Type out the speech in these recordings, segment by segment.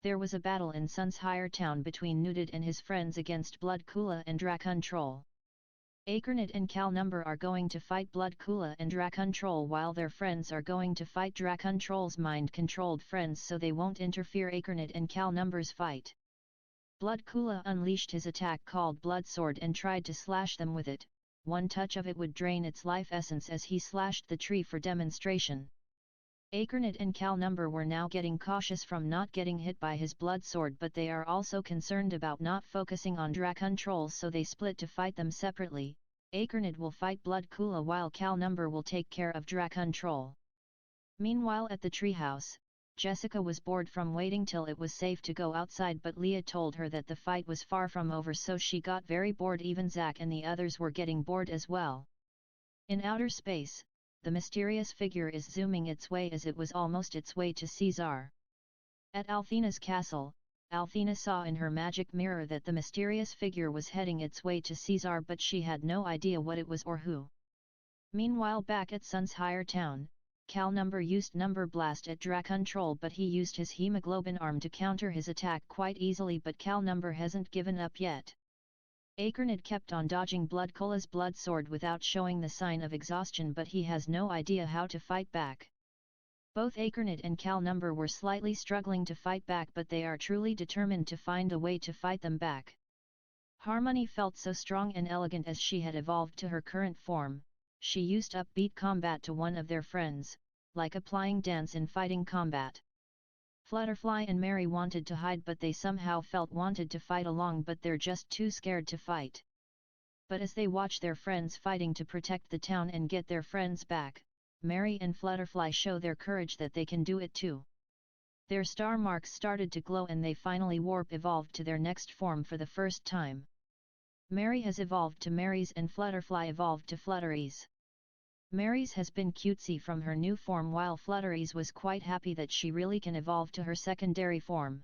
There was a battle in Sunshire Town between Nutid and his friends against Blood Kula and Drakon Troll. Acornid and Calnumber are going to fight Blood Kula and Drakon Troll while their friends are going to fight Drakon Troll's mind-controlled friends so they won't interfere Acornid and Calnumber's fight. Blood Kula unleashed his attack called Blood Sword and tried to slash them with it. One touch of it would drain its life essence as he slashed the tree for demonstration. Acornid and Calnumber were now getting cautious from not getting hit by his blood sword, but they are also concerned about not focusing on Drakon Trolls, so they split to fight them separately. Acornid will fight Blood Kula while Calnumber will take care of Drakon Troll. Meanwhile at the treehouse, Jessica was bored from waiting till it was safe to go outside, but Leah told her that the fight was far from over, so she got very bored. Even Zack and the others were getting bored as well. In outer space, the mysterious figure is zooming its way as it was almost its way to Seizar. At Althena's castle, Althena saw in her magic mirror that the mysterious figure was heading its way to Seizar, but she had no idea what it was or who. Meanwhile back at Sunshire Town, Calnumber used Number Blast at Drakon Troll, but he used his hemoglobin arm to counter his attack quite easily, but Calnumber hasn't given up yet. Acornid kept on dodging Blood Kula's blood sword without showing the sign of exhaustion, but he has no idea how to fight back. Both Acornid and Calnumber were slightly struggling to fight back, but they are truly determined to find a way to fight them back. Harmony felt so strong and elegant as she had evolved to her current form. She used upbeat combat to one of their friends, like applying dance in fighting combat. Flutterfly and Mary wanted to hide, but they somehow felt wanted to fight along, but they're just too scared to fight. But as they watch their friends fighting to protect the town and get their friends back, Mary and Flutterfly show their courage that they can do it too. Their star marks started to glow and they finally warp evolved to their next form for the first time. Mary has evolved to Marys and Flutterfly evolved to Flutteries. Mary's has been cutesy from her new form, while Flutteries was quite happy that she really can evolve to her secondary form.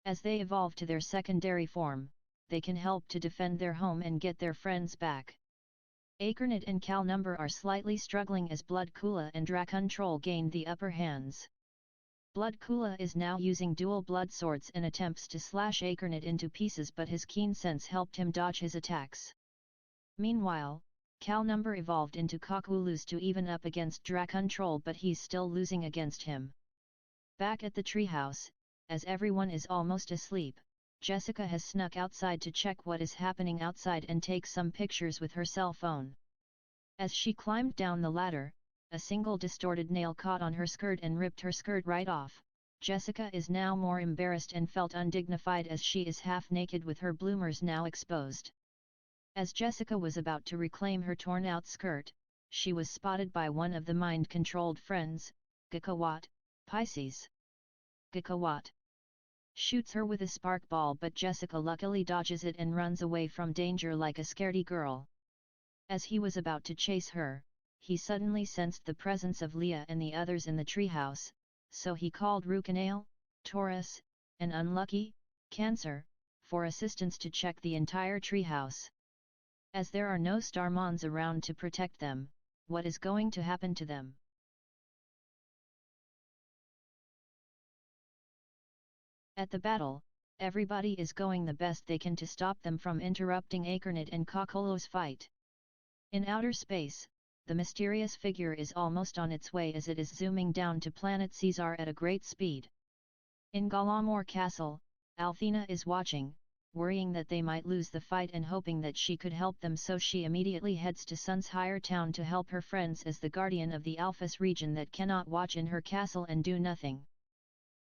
As they evolve to their secondary form, they can help to defend their home and get their friends back. Acornid and Calnumber are slightly struggling as Blood Kula and Drakon Troll gained the upper hands. Blood Kula is now using dual blood swords and attempts to slash Acornid into pieces, but his keen sense helped him dodge his attacks. Meanwhile, Calnumber evolved into Cockwooloos to even up against Drakon Troll, but he's still losing against him. Back at the treehouse, as everyone is almost asleep, Jessica has snuck outside to check what is happening outside and take some pictures with her cell phone. As she climbed down the ladder, a single distorted nail caught on her skirt and ripped her skirt right off. Jessica is now more embarrassed and felt undignified as she is half naked with her bloomers now exposed. As Jessica was about to reclaim her torn-out skirt, she was spotted by one of the mind-controlled friends, Gakawat, Pisces. Gakawat shoots her with a spark ball, but Jessica luckily dodges it and runs away from danger like a scaredy girl. As he was about to chase her, he suddenly sensed the presence of Leah and the others in the treehouse, so he called Rukanale, Taurus, and Unlucky, Cancer, for assistance to check the entire treehouse. As there are no Starmons around to protect them, what is going to happen to them? At the battle, everybody is going the best they can to stop them from interrupting Acornid and Cockwooloos' fight. In outer space, the mysterious figure is almost on its way as it is zooming down to planet Seizar at a great speed. In Galamore Castle, Althena is watching, worrying that they might lose the fight and hoping that she could help them, so she immediately heads to Sunshire Town to help her friends as the guardian of the Alphas region that cannot watch in her castle and do nothing.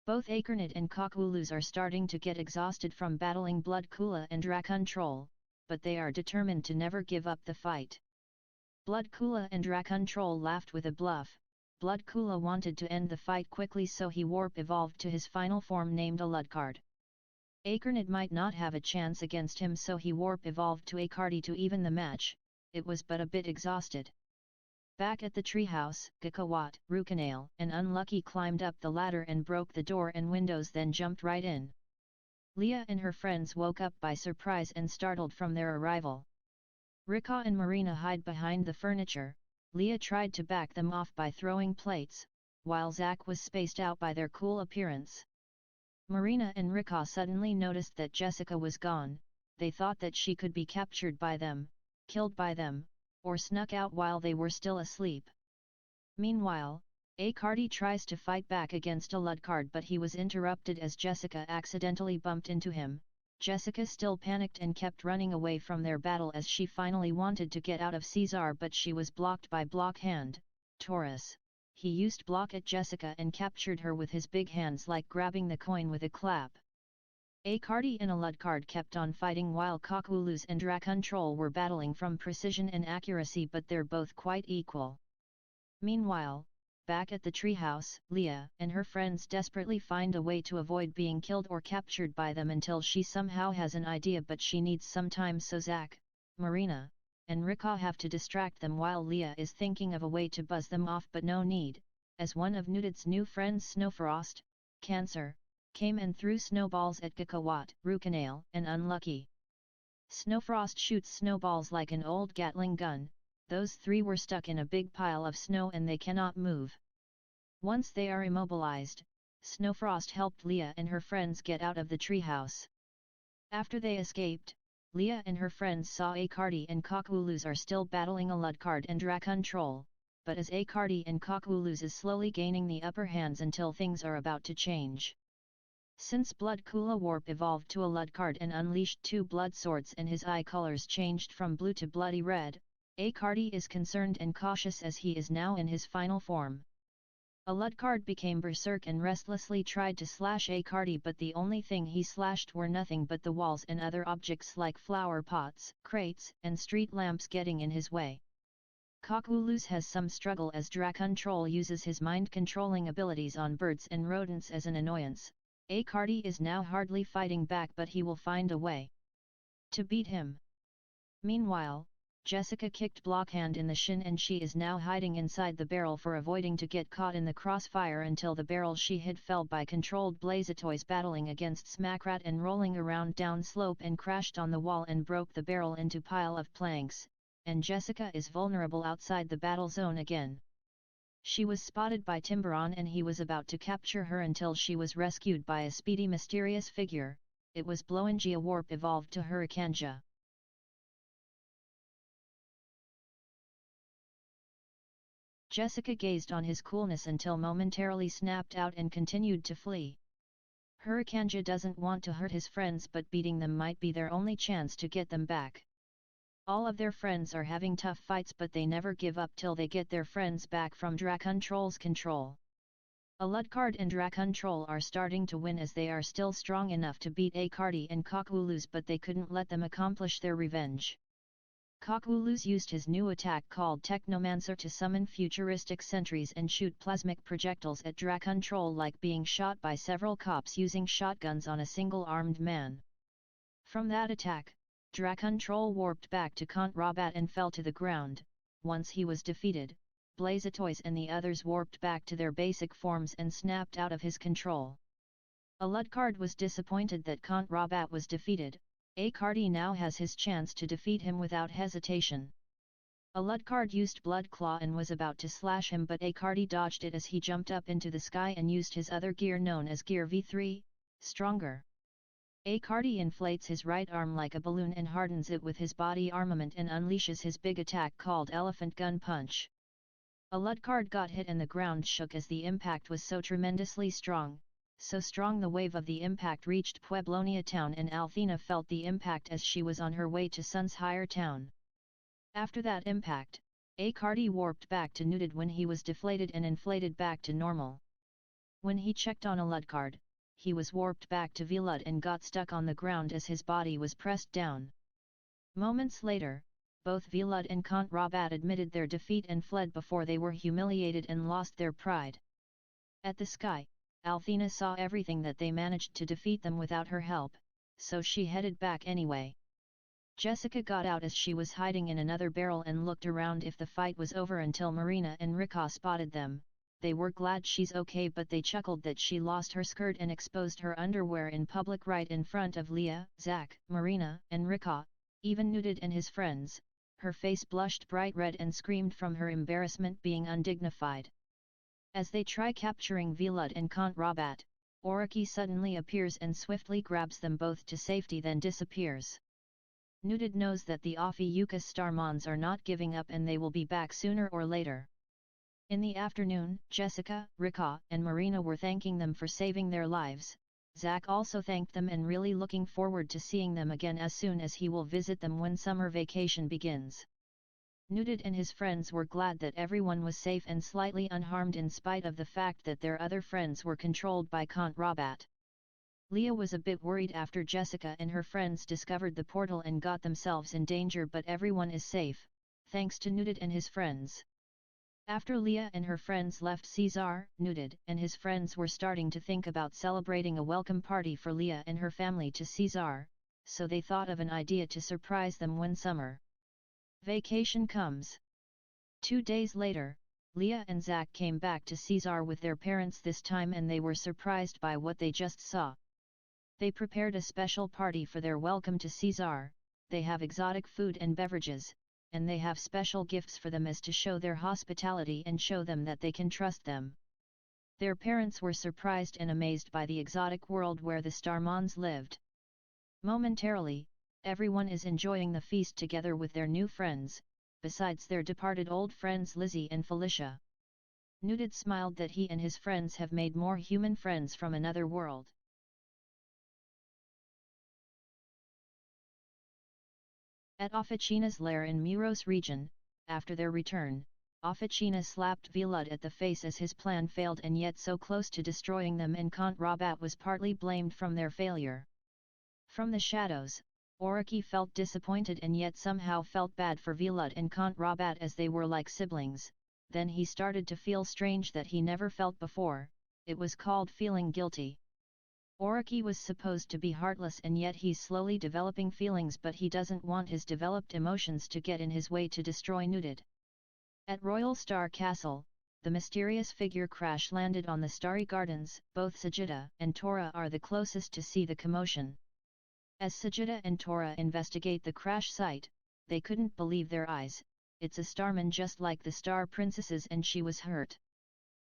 Both Acornid and Cockwooloos are starting to get exhausted from battling Blood Kula and Drakon Troll, but they are determined to never give up the fight. Blood Kula and Drakon Troll laughed with a bluff. Blood Kula wanted to end the fight quickly, so he warp evolved to his final form named Alucard. Acornid might not have a chance against him, so he warp evolved to Acardi to even the match. It was but a bit exhausted. Back at the treehouse, Gakawat, Rukanale, and Unlucky climbed up the ladder and broke the door and windows, then jumped right in. Leah and her friends woke up by surprise and startled from their arrival. Rika and Marina hide behind the furniture. Leah tried to back them off by throwing plates, while Zack was spaced out by their cool appearance. Marina and Rika suddenly noticed that Jessica was gone. They thought that she could be captured by them, killed by them, or snuck out while they were still asleep. Meanwhile, Akardi tries to fight back against Alucard but he was interrupted as Jessica accidentally bumped into him. Jessica still panicked and kept running away from their battle as she finally wanted to get out of Seizar but she was blocked by Blockhand, Taurus. He used block at Jessica and captured her with his big hands like grabbing the coin with a clap. Akardi and Alucard kept on fighting while Coqueluche and Dracontrol were battling from precision and accuracy but they're both quite equal. Meanwhile, back at the treehouse, Leah and her friends desperately find a way to avoid being killed or captured by them until she somehow has an idea but she needs some time so Zack, Marina, and Rika have to distract them while Leah is thinking of a way to buzz them off but no need, as one of Nutid's new friends Snowfrost, Cancer, came and threw snowballs at Gakawat, Rukanale, and Unlucky. Snowfrost shoots snowballs like an old Gatling gun. Those three were stuck in a big pile of snow and they cannot move. Once they are immobilized, Snowfrost helped Leah and her friends get out of the treehouse. After they escaped, Leah and her friends saw Akardi and Coqueluche are still battling Alucard and Dracontrol, but as Akardi and Coqueluche is slowly gaining the upper hands until things are about to change. Since Blood Kula Warp evolved to Alucard and unleashed two blood swords and his eye colors changed from blue to bloody red, Akardi is concerned and cautious as he is now in his final form. Alucard became berserk and restlessly tried to slash Akardi but the only thing he slashed were nothing but the walls and other objects like flower pots, crates, and street lamps getting in his way. Coqueluche has some struggle as Dracontrol uses his mind-controlling abilities on birds and rodents as an annoyance. Akardi is now hardly fighting back but he will find a way to beat him. Meanwhile, Jessica kicked Blockhand in the shin and she is now hiding inside the barrel for avoiding to get caught in the crossfire until the barrel she hid fell by controlled Blazatoys battling against Smackrat and rolling around down slope and crashed on the wall and broke the barrel into pile of planks, and Jessica is vulnerable outside the battle zone again. She was spotted by Timberon and he was about to capture her until she was rescued by a speedy mysterious figure. It was Bloangia Warp evolved to Hurricania. Jessica gazed on his coolness until momentarily snapped out and continued to flee. Hurricania doesn't want to hurt his friends but beating them might be their only chance to get them back. All of their friends are having tough fights but they never give up till they get their friends back from Dracontrol's control. Alucard and Dracontrol are starting to win as they are still strong enough to beat Akardi and Coqueluche but they couldn't let them accomplish their revenge. Coqueluche used his new attack called Technomancer to summon futuristic sentries and shoot plasmic projectiles at Dracontrol like being shot by several cops using shotguns on a single armed man. From that attack, Dracontrol warped back to Count Rabat and fell to the ground. Once he was defeated, Blazatoys and the others warped back to their basic forms and snapped out of his control. Alucard was disappointed that Count Rabat was defeated. Akardi now has his chance to defeat him without hesitation. Alucard used Blood Claw and was about to slash him but Akardi dodged it as he jumped up into the sky and used his other gear known as Gear V3, Stronger. Akardi inflates his right arm like a balloon and hardens it with his body armament and unleashes his big attack called Elephant Gun Punch. Alucard got hit and the ground shook as the impact was so tremendously strong, so strong the wave of the impact reached Pueblonia Town and Althena felt the impact as she was on her way to Sunshire Town. After that impact, Akardi warped back to Nutid when he was deflated and inflated back to normal. When he checked on Alucard, he was warped back to Velud and got stuck on the ground as his body was pressed down. Moments later, both Velud and Count Rabat admitted their defeat and fled before they were humiliated and lost their pride. At the sky, Althena saw everything that they managed to defeat them without her help, so she headed back anyway. Jessica got out as she was hiding in another barrel and looked around if the fight was over until Marina and Rika spotted them. They were glad she's okay but they chuckled that she lost her skirt and exposed her underwear in public right in front of Leah, Zack, Marina, and Rika, even Nutid and his friends. Her face blushed bright red and screamed from her embarrassment being undignified. As they try capturing Velud and Count Rabat, Oraki suddenly appears and swiftly grabs them both to safety, then disappears. Nutid knows that the Ophiuchus Starmons are not giving up and they will be back sooner or later. In the afternoon, Jessica, Rika, and Marina were thanking them for saving their lives. Zach also thanked them and really looking forward to seeing them again as soon as he will visit them when summer vacation begins. Nutid and his friends were glad that everyone was safe and slightly unharmed in spite of the fact that their other friends were controlled by Count Rabat. Leah was a bit worried after Jessica and her friends discovered the portal and got themselves in danger, but everyone is safe, thanks to Nutid and his friends. After Leah and her friends left Seizar, Nutid and his friends were starting to think about celebrating a welcome party for Leah and her family to Seizar, so they thought of an idea to surprise them when summer vacation comes. 2 days later, Leah and Zach came back to Seizar with their parents this time, and they were surprised by what they just saw. They prepared a special party for their welcome to Seizar. They have exotic food and beverages, and they have special gifts for them as to show their hospitality and show them that they can trust them. Their parents were surprised and amazed by the exotic world where the Starmons lived. Momentarily, everyone is enjoying the feast together with their new friends, besides their departed old friends Lizzie and Felicia. Nutid smiled that he and his friends have made more human friends from another world. At Officina's lair in Muros region, after their return, Officina slapped Vilud at the face as his plan failed, and yet so close to destroying them, and Count Rabat was partly blamed from their failure. From the shadows, Oraki felt disappointed and yet somehow felt bad for Vilud and Count Rabat as they were like siblings. Then he started to feel strange that he never felt before. It was called feeling guilty. Oraki was supposed to be heartless and yet he's slowly developing feelings, but he doesn't want his developed emotions to get in his way to destroy Nutid. At Royal Star Castle, the mysterious figure crash landed on the Starry Gardens. Both Sajida and Tora are the closest to see the commotion. As Sajida and Tora investigate the crash site, they couldn't believe their eyes. It's a Starmon just like the Star Princesses, and she was hurt.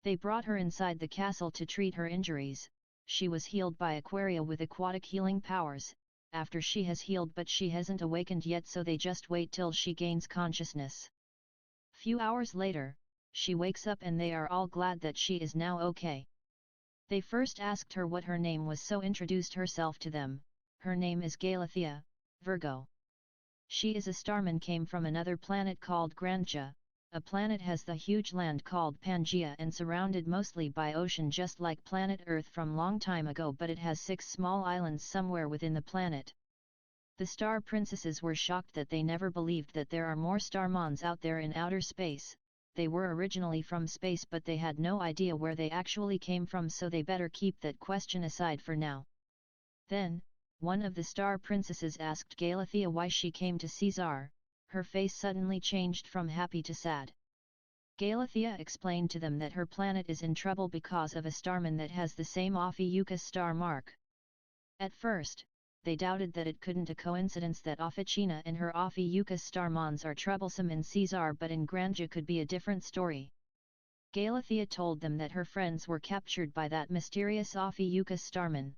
They brought her inside the castle to treat her injuries. She was healed by Aquaria with aquatic healing powers, after she has healed, but she hasn't awakened yet, so they just wait till she gains consciousness. Few hours later, she wakes up and they are all glad that she is now okay. They first asked her what her name was, so introduced herself to them. Her name is Galathea, Virgo. She is a Starmon, came from another planet called Grandja. A planet has the huge land called Pangaea and surrounded mostly by ocean, just like planet Earth from long time ago, but it has 6 small islands somewhere within the planet. The Star Princesses were shocked that they never believed that there are more Starmons out there in outer space. They were originally from space, but they had no idea where they actually came from, so they better keep that question aside for now. Then, one of the Star Princesses asked Galathea why she came to Seizar. Her face suddenly changed from happy to sad. Galathea explained to them that her planet is in trouble because of a Starmon that has the same Ophiuchus star mark. At first, they doubted that it couldn't a coincidence that Officina and her Ophiuchus Starmons are troublesome in Seizar, but in Grandja could be a different story. Galathea told them that her friends were captured by that mysterious Ophiuchus Starmon.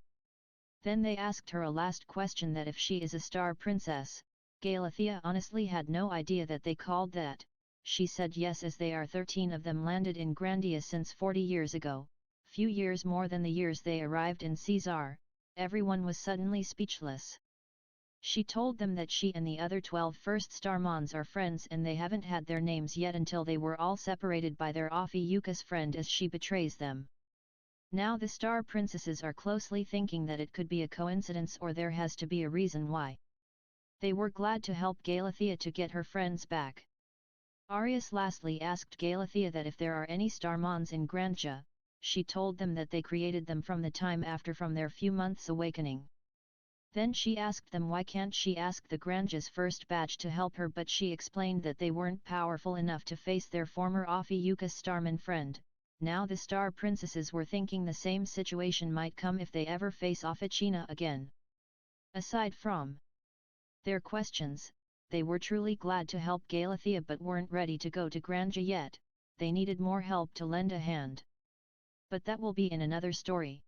Then they asked her a last question, that if she is a Star Princess. Galathea honestly had no idea that they called that. She said yes, as they are 13 of them landed in Grandia since 40 years ago, few years more than the years they arrived in Seizar. Everyone was suddenly speechless. She told them that she and the other 12 first Starmons are friends, and they haven't had their names yet until they were all separated by their Ophiuchus friend as she betrays them. Now the Star Princesses are closely thinking that it could be a coincidence or there has to be a reason why. They were glad to help Galathea to get her friends back. Arius lastly asked Galathea that if there are any Starmons in Grandja. She told them that they created them from the time after from their few months awakening. Then she asked them why can't she ask the Grandja's first batch to help her, but she explained that they weren't powerful enough to face their former Ophiuchus Starmon friend. Now the Star Princesses were thinking the same situation might come if they ever face Officina again. Aside from their questions, they were truly glad to help Galathea but weren't ready to go to Grandja yet. They needed more help to lend a hand. But that will be in another story.